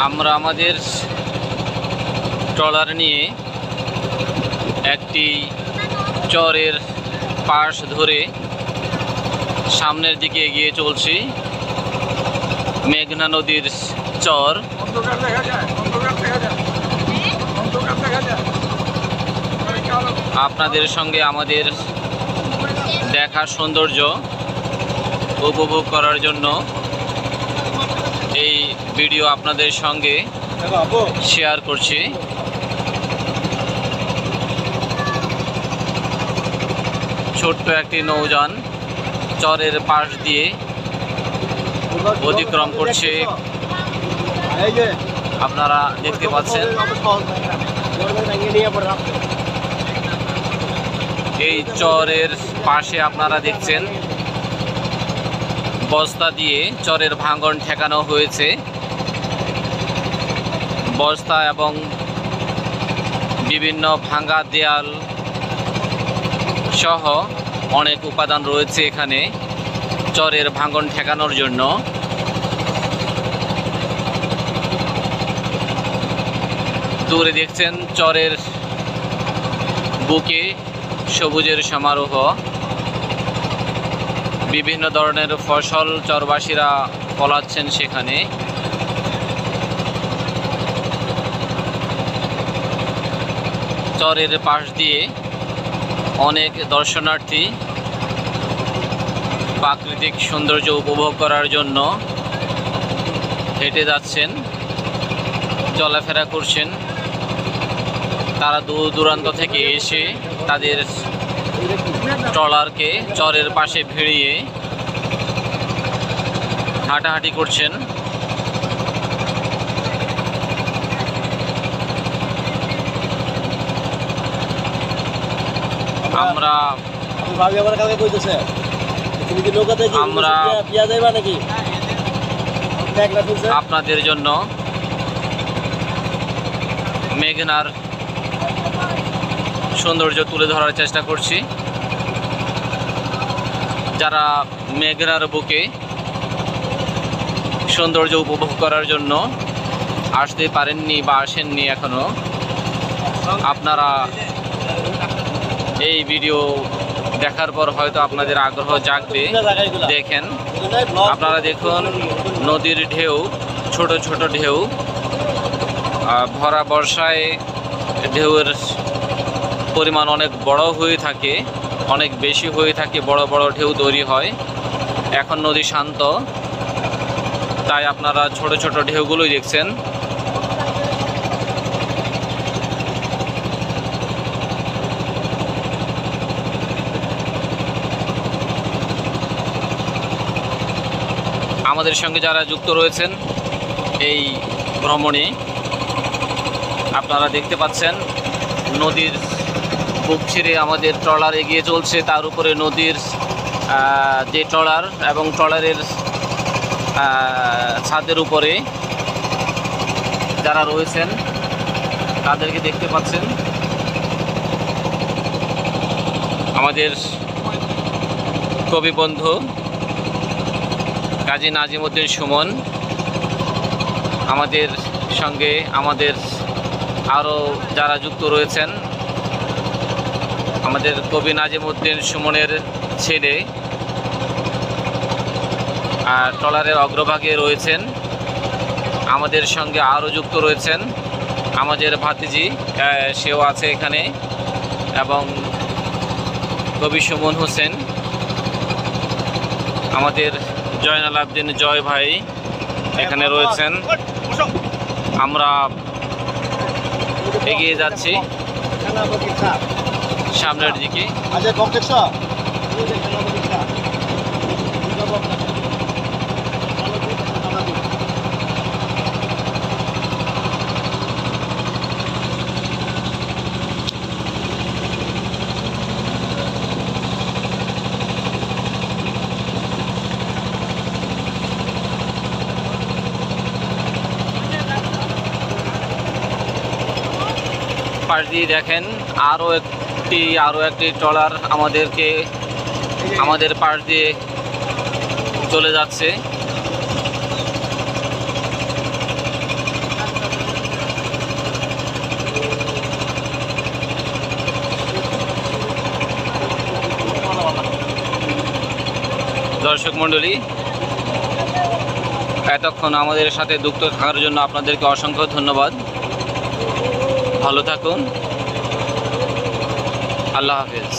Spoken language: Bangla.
আমরা আমাদের ট্রলার নিয়ে একটি চরের পাশ ধরে সামনের দিকে এগিয়ে চলছি। মেঘনা নদীর চর, আপনাদের সঙ্গে আমাদের দেখার সৌন্দর্য উপভোগ করার জন্য এই ভিডিও আপনাদের সঙ্গে শেয়ার করছি। ছোট্ট একটি নৌযান চরের পাশ দিয়ে অতিক্রম করছে, আপনারা দেখতে পাচ্ছেন। এই চরের পাশে আপনারা দেখছেন বস্তা দিয়ে চরের ভাঙন ঠেকানো হয়েছে। বস্তা এবং বিভিন্ন ভাঙা দেয়াল সহ অনেক উপাদান রয়েছে এখানে চরের ভাঙন ঠেকানোর জন্য। দূরে দেখছেন চরের বুকে সবুজের সমারোহ, বিভিন্ন ধরনের ফসল চরবাসীরা ফলাচ্ছেন সেখানে। চরের পাশ দিয়ে অনেক দর্শনার্থী প্রাকৃতিক সৌন্দর্য উপভোগ করার জন্য হেঁটে যাচ্ছেন, চলাফেরা করছেন। তারা দূর দূরান্ত থেকে এসে তাদের ট্রলারকে চরের পাশে ভিড়িয়ে হাঁটাহাঁটি করছেন। আমরা আপনাদের জন্য মেঘনার সৌন্দর্য তুলে ধরার চেষ্টা করছি। যারা মেঘনার বুকে সৌন্দর্য উপভোগ করার জন্য আসতে পারেননি বা আসেননি এখনো, আপনারা এই ভিডিও দেখার পর হয়তো আপনাদের আগ্রহ জাগবে। দেখেন, আপনারা দেখুন নদীর ঢেউ, ছোট ছোট ঢেউ। ভরা বর্ষায় ঢেউয়ের পরিমাণ অনেক বড় হয়ে থাকে, অনেক বেশি হয়ে থাকে, বড় বড় ঢেউ তৈরি হয়। এখন নদী শান্ত, তাই আপনারা ছোট ছোট ঢেউগুলোই দেখছেন। আমাদের সঙ্গে যারা যুক্ত রয়েছেন এই ভ্রমণে, আপনারা দেখতে পাচ্ছেন নদীর বুক ছিঁড়ে আমাদের ট্রলার এগিয়ে চলছে। তার উপরে নদীর যে ট্রলার এবং ট্রলারের ছাদের উপরে যারা রয়েছেন তাদেরকে দেখতে পাচ্ছেন। আমাদের কবি বন্ধু কাজী নাজিমউদ্দিন সুমন আমাদের সঙ্গে, আমাদের আরও যারা যুক্ত রয়েছেন, আমাদের কবি নাজিমউদ্দিন সুমনের ছেলে ট্রলারের অগ্রভাগে রয়েছেন। আমাদের সঙ্গে আরও যুক্ত রয়েছেন আমাদের ভাতিজি, সেও আছে এখানে, এবং কবি সুমন হোসেন, আমাদের জয়নাল আবদিন জয় ভাই এখানে রয়েছেন। আমরা এগিয়ে যাচ্ছি সামনের দিকে। পাশ দিয়ে দেখেন আরও একটি ট্রলার আমাদের পাশ দিয়ে চলে যাচ্ছে। দর্শক মণ্ডলী, এতক্ষণ আমাদের সাথে যুক্ত থাকার জন্য আপনাদেরকে অসংখ্য ধন্যবাদ। ভালো থাকুন। আল্লাহ হাফেজ।